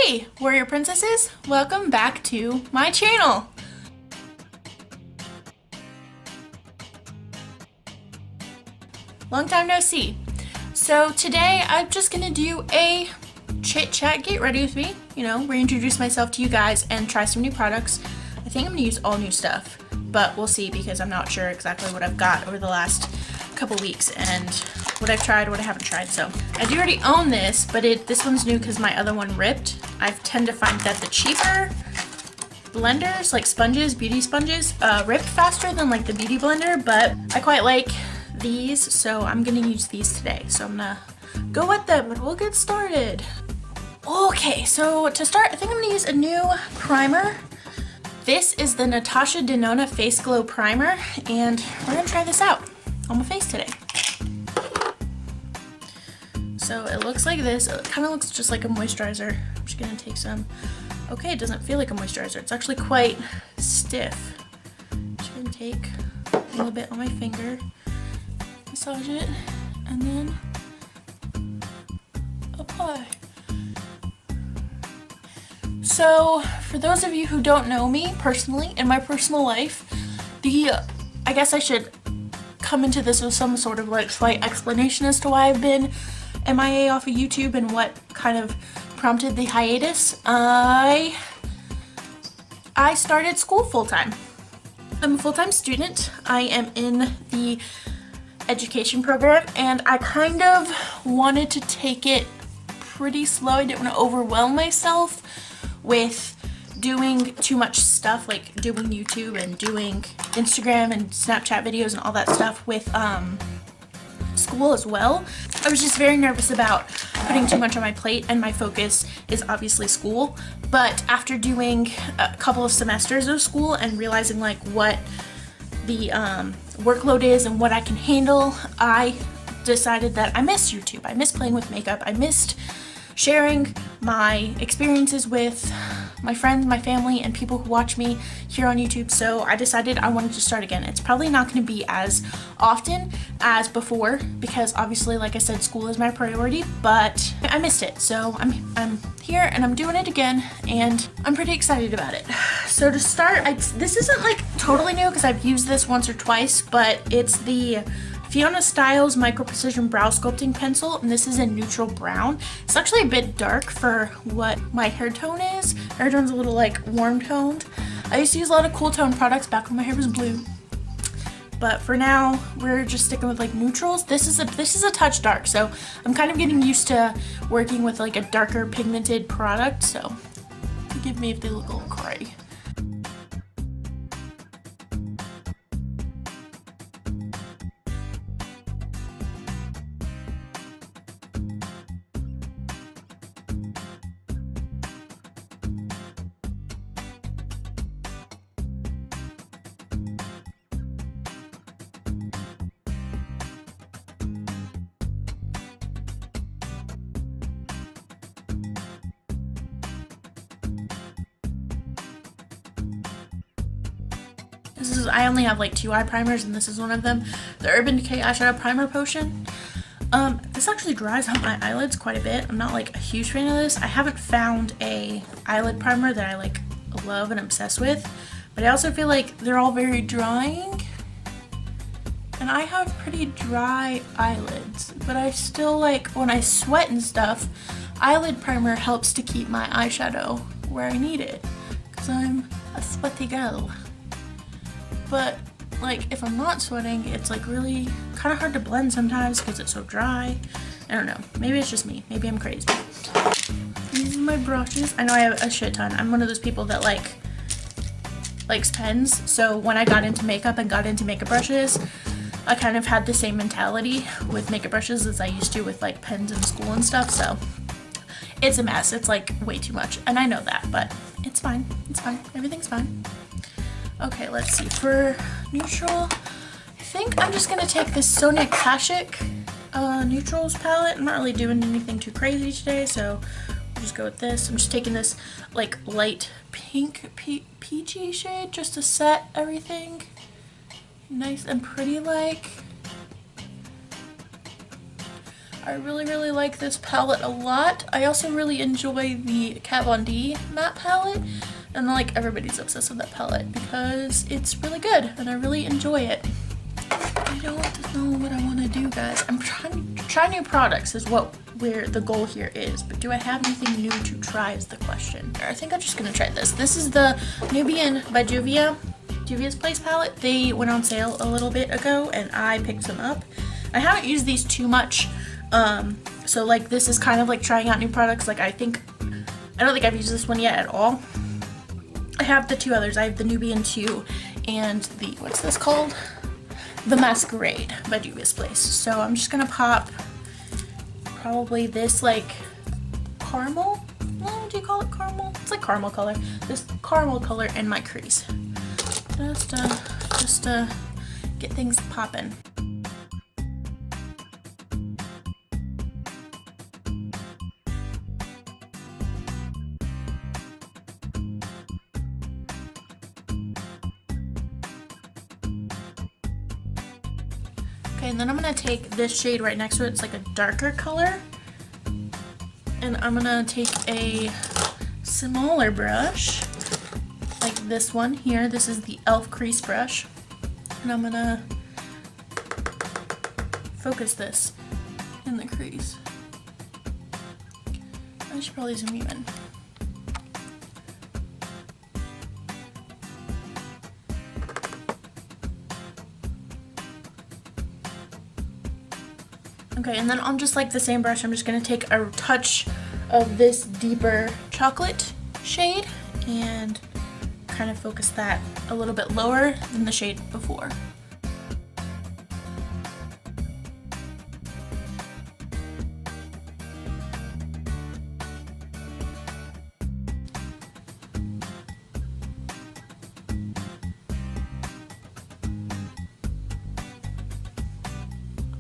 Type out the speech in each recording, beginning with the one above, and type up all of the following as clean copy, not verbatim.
Hey, warrior princesses! Welcome back to my channel! Long time no see. So today I'm just gonna do a chit chat, get ready with me, reintroduce myself to you guys and try some new products. I think I'm gonna use all new stuff, but we'll see because I'm not sure exactly what I've got over the last couple weeks and what I've tried, what I haven't tried. So I do already own this, but this one's new because my other one ripped. I tend to find that the cheaper blenders, like sponges, beauty sponges, rip faster than like the beauty blender, but I quite like these, so I'm gonna use these today. So I'm gonna go with them and we'll get started. Okay, so to start, I think I'm gonna use a new primer. This is the Natasha Denona Face Glow Primer, and we're gonna try this out on my face today. So it looks like this. It kind of looks just like a moisturizer. I'm just gonna take some. Okay, it doesn't feel like a moisturizer. It's actually quite stiff. I'm just gonna take a little bit on my finger, massage it, and then apply. So for those of you who don't know me personally, in my personal life, I guess I should come into this with some sort of like slight explanation as to why I've been MIA off of YouTube and what kind of prompted the hiatus. I started school full-time. I'm a full-time student. I am in the education program and I kind of wanted to take it pretty slow. I didn't want to overwhelm myself with doing too much stuff, like doing YouTube and doing Instagram and Snapchat videos and all that stuff with school as well. I was just very nervous about putting too much on my plate, and my focus is obviously school. But after doing a couple of semesters of school and realizing like what the workload is and what I can handle, I decided that I miss YouTube. I miss playing with makeup. I missed sharing my experiences with my friends, my family, and people who watch me here on YouTube. So I decided I wanted to start again. It's probably not going to be as often as before because obviously, like I said, school is my priority, but I missed it. So I'm here and I'm doing it again and I'm pretty excited about it. So to start, this isn't like totally new because I've used this once or twice, but it's the Fiona Styles Micro Precision Brow Sculpting Pencil, and this is in neutral brown. It's actually a bit dark for what my hair tone is. My hair tone's a little like warm toned. I used to use a lot of cool tone products back when my hair was blue, but for now we're just sticking with like neutrals. This is a touch dark, so I'm kind of getting used to working with like a darker pigmented product, so forgive me if they look a little gray. I only have like 2 eye primers and this is one of them. The Urban Decay Eyeshadow Primer Potion. This actually dries out my eyelids quite a bit. I'm not like a huge fan of this. I haven't found a eyelid primer that I like love and obsessed with, but I also feel like they're all very drying. And I have pretty dry eyelids, but I still like, when I sweat and stuff, eyelid primer helps to keep my eyeshadow where I need it because I'm a sweaty girl. But like if I'm not sweating, it's like really kind of hard to blend sometimes because it's so dry. I don't know, maybe it's just me, maybe I'm crazy. These are my brushes. I know I have a shit ton. I'm one of those people that likes pens, so when I got into makeup and got into makeup brushes, I kind of had the same mentality with makeup brushes as I used to with like pens in school and stuff. So it's a mess. It's like way too much, and I know that, but it's fine. It's fine. Everything's fine. Okay, let's see. For neutral, I think I'm just gonna take this Sonia Kashuk neutrals palette. I'm not really doing anything too crazy today, so we'll just go with this. I'm just taking this like light pink peachy shade just to set everything nice and pretty like. I really like this palette a lot. I also really enjoy the Kat Von D matte palette, and like everybody's obsessed with that palette because it's really good and I really enjoy it. I don't know what I want to do, guys. I'm trying to try new products is where the goal here is, but do I have anything new to try is the question. I think I'm just gonna try this. This is the Nubian by Juvia's Place palette. They went on sale a little bit ago and I picked them up. I haven't used these too much, so like this is kind of like trying out new products. Like I don't think I've used this one yet at all. I have the two others. I have the Nubian 2 and the, what's this called? The Masquerade by Juvia's Place. So I'm just gonna pop probably this like caramel, what do you call it, caramel? It's like caramel color. This caramel color in my crease. Just to get things popping. Okay, and then I'm gonna take this shade right next to it. It's like a darker color. And I'm gonna take a smaller brush, like this one here. This is the e.l.f. crease brush. And I'm gonna focus this in the crease. I should probably zoom you in. Okay, and then on just like the same brush, I'm just gonna take a touch of this deeper chocolate shade and kind of focus that a little bit lower than the shade before.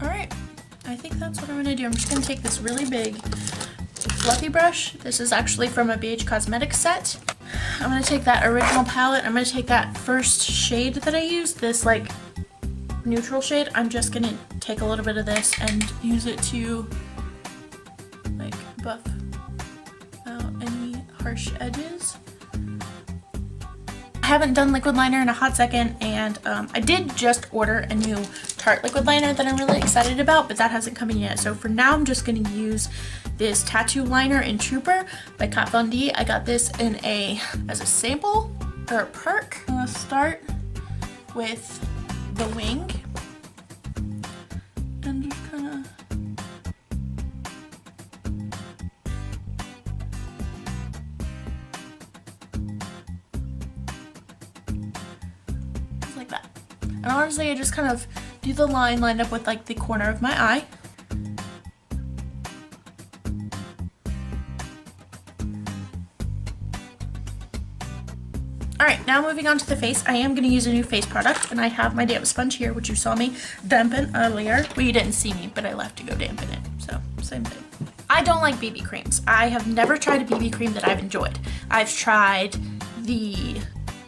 Alright, I think that's what I'm gonna do. I'm just gonna take this really big fluffy brush. This is actually from a BH Cosmetics set. I'm gonna take that original palette. I'm gonna take that first shade that I used, this like neutral shade. I'm just gonna take a little bit of this and use it to like buff out any harsh edges. I haven't done liquid liner in a hot second, and I did just order a new Tarte liquid liner that I'm really excited about, but that hasn't come in yet. So for now, I'm just going to use this tattoo liner in Trooper by Kat Von D. I got this in as a sample or a perk. I'm going to start with the wing and just kind of like that. And honestly, I just kind of do the line lined up with like the corner of my eye. Alright, now moving on to the face. I am going to use a new face product, and I have my damp sponge here, which you saw me dampen earlier. Well, you didn't see me, but I left to go dampen it, so same thing. I don't like BB creams. I have never tried a BB cream that I've enjoyed. I've tried the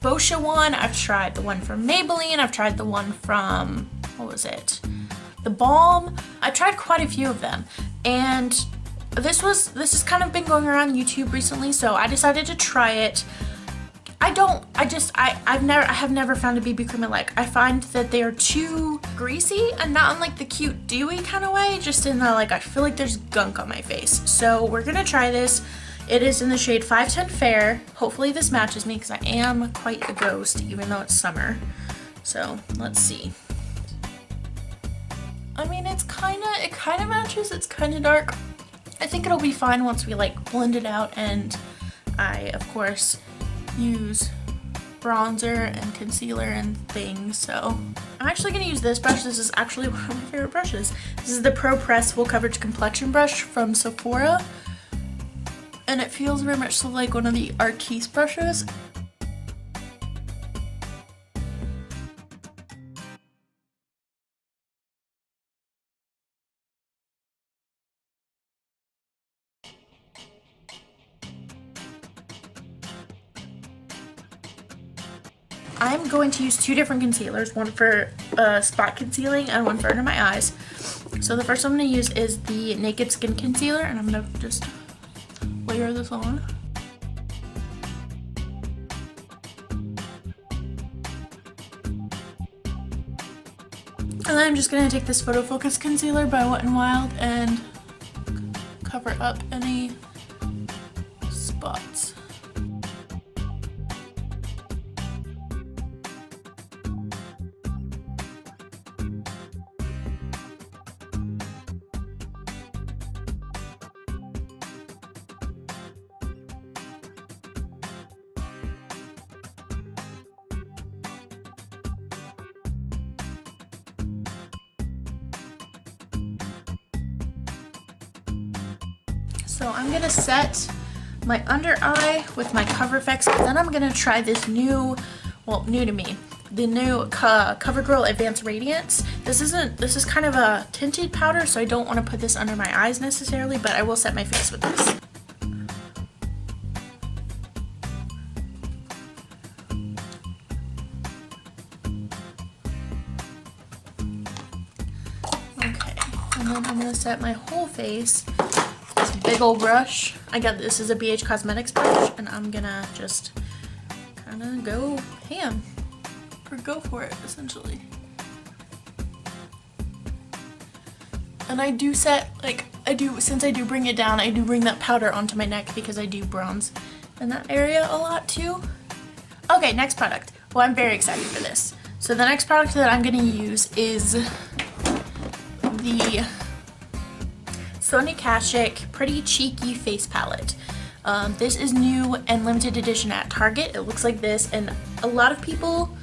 Boscia one, I've tried the one from Maybelline, I've tried the one from, what was it? The Balm. I tried quite a few of them, and this has kind of been going around YouTube recently, so I decided to try it. I have never found a BB cream I like. I find that they are too greasy, and not in like the cute dewy kind of way, just in the like I feel like there's gunk on my face. So we're gonna try this. It is in the shade 510 Fair. Hopefully this matches me because I am quite a ghost even though it's summer. So let's see. I mean, it kind of matches. It's kind of dark. I think it'll be fine once we like blend it out, and I of course use bronzer and concealer and things. So I'm actually going to use this brush. This is actually one of my favorite brushes. This is the Pro Press Full Coverage Complexion Brush from Sephora, and it feels very much so like one of the Artiste brushes. I'm going to use two different concealers, one for spot concealing and one for under my eyes. So the first one I'm going to use is the Naked Skin Concealer, and I'm going to just layer this on. And then I'm just going to take this Photo Focus Concealer by Wet n Wild and cover up any spots. So I'm going to set my under eye with my Cover FX, but then I'm going to try this new, well, new to me, the new CoverGirl Advanced Radiance. This is kind of a tinted powder, so I don't want to put this under my eyes necessarily, but I will set my face with this. Okay, and then I'm going to set my whole face. Big old brush. I got this is a BH Cosmetics brush, and I'm gonna just kind of go ham, or go for it essentially. And I do set, like, since I do bring it down, I do bring that powder onto my neck because I do bronze in that area a lot too. Okay, next product. Well, I'm very excited for this. So the next product that I'm gonna use is the Sonia Kashuk Pretty Cheeky Face Palette. This is new and limited edition at Target. It looks like this, and a lot of people,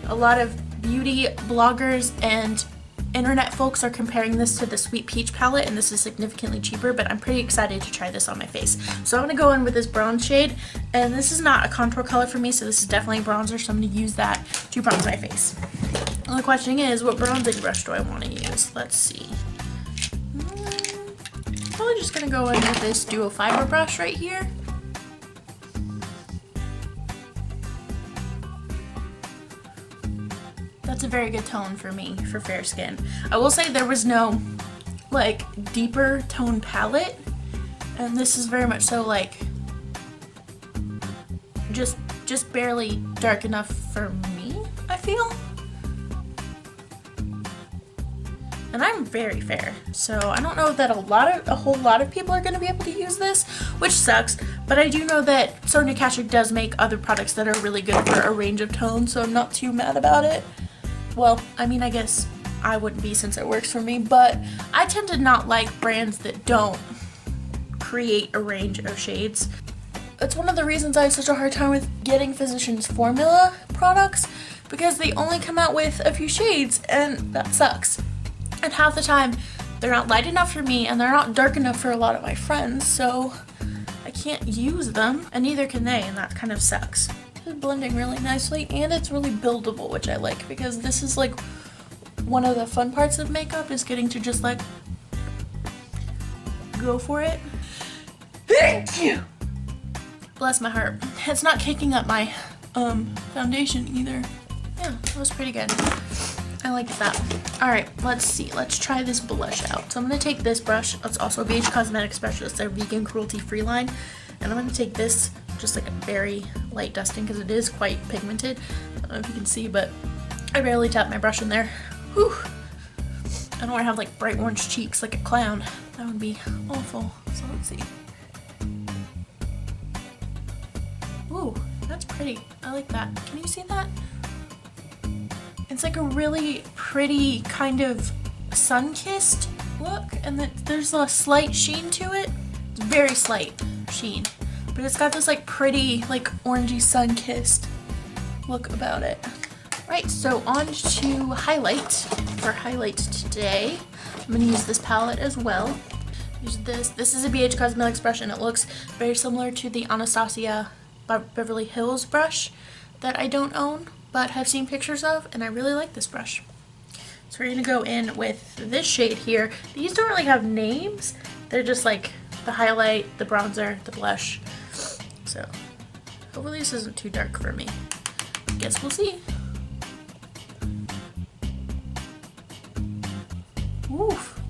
a lot of beauty bloggers and internet folks are comparing this to the Sweet Peach palette, and this is significantly cheaper, but I'm pretty excited to try this on my face. So I'm going to go in with this bronze shade, and this is not a contour color for me, so this is definitely a bronzer, so I'm going to use that to bronze my face. And the question is, what bronzing brush do I want to use? Let's see. Probably just gonna go in with this duo fiber brush right here. That's a very good tone for me for fair skin. I will say there was no like deeper tone palette, and this is very much so like just barely dark enough for me, I feel. And I'm very fair, so I don't know that a whole lot of people are going to be able to use this, which sucks, but I do know that Sonia Kashuk does make other products that are really good for a range of tones, so I'm not too mad about it. Well, I mean, I guess I wouldn't be since it works for me, but I tend to not like brands that don't create a range of shades. It's one of the reasons I have such a hard time with getting Physicians Formula products, because they only come out with a few shades, and that sucks. And half the time, they're not light enough for me, and they're not dark enough for a lot of my friends, so I can't use them, and neither can they, and that kind of sucks. It's blending really nicely, and it's really buildable, which I like, because this is like one of the fun parts of makeup, is getting to just like go for it. Thank you! Bless my heart. It's not kicking up my foundation either. Yeah, that was pretty good. I like that. Alright, let's see. Let's try this blush out. So I'm going to take this brush. It's also a BH Cosmetics brush. It's their vegan cruelty-free line. And I'm going to take this, just like a very light dusting, because it is quite pigmented. I don't know if you can see, but I barely tap my brush in there. Whew. I don't want to have like bright orange cheeks like a clown. That would be awful. So let's see. Ooh, that's pretty. I like that. Can you see that? It's like a really pretty kind of sun-kissed look, and there's a slight sheen to it. It's very slight sheen, but it's got this like pretty, like orangey sun-kissed look about it. Right, so on to highlight. For highlight today, I'm going to use this palette as well. Use this. This is a BH Cosmetics brush, and it looks very similar to the Anastasia Beverly Hills brush that I don't own, but have seen pictures of, and I really like this brush. So we're gonna go in with this shade here. These don't really have names. They're just like the highlight, the bronzer, the blush. So hopefully this isn't too dark for me. Guess we'll see. Oof.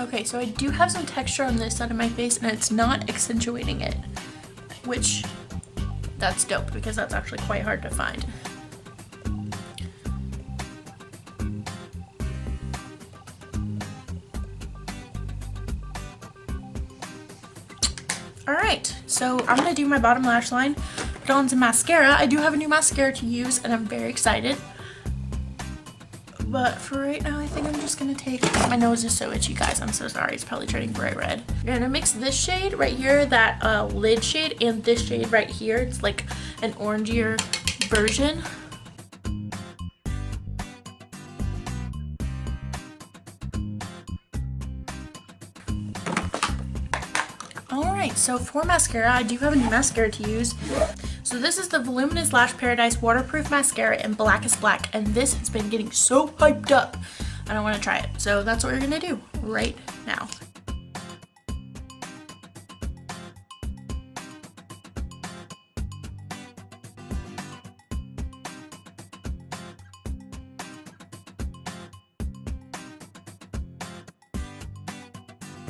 Okay, so I do have some texture on this side of my face and it's not accentuating it, which that's dope because that's actually quite hard to find. Alright, so I'm going to do my bottom lash line, put on some mascara. I do have a new mascara to use and I'm very excited. But for right now, I think I'm just going to take, my nose is so itchy, guys. I'm so sorry. It's probably turning bright red. I'm going to mix this shade right here, that lid shade, and this shade right here. It's like an orangier version. Alright, so for mascara, I do have a new mascara to use. So this is the Voluminous Lash Paradise Waterproof Mascara in Blackest Black, and this has been getting so hyped up, and I want to try it. So that's what we're going to do right now.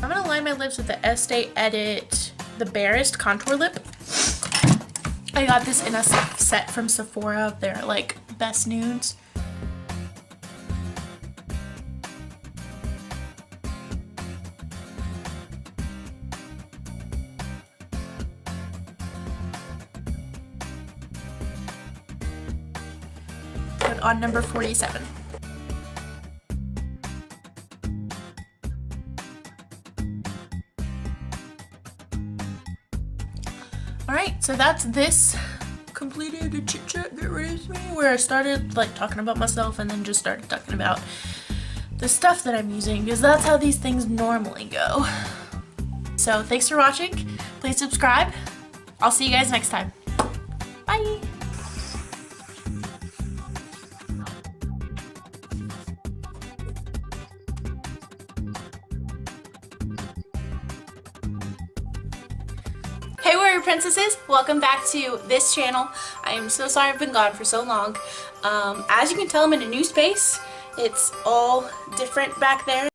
I'm going to line my lips with the Estee Edit The Barest Contour Lip. I got this in a set from Sephora. They're like best nudes. Put on number 47. Alright, so that's this completed a chit chat get ready with me, where I started like talking about myself and then just started talking about the stuff that I'm using, because that's how these things normally go. So thanks for watching. Please subscribe. I'll see you guys next time. Bye! Hey warrior princesses, welcome back to this channel. I am so sorry I've been gone for so long. As you can tell, I'm in a new space. It's all different back there.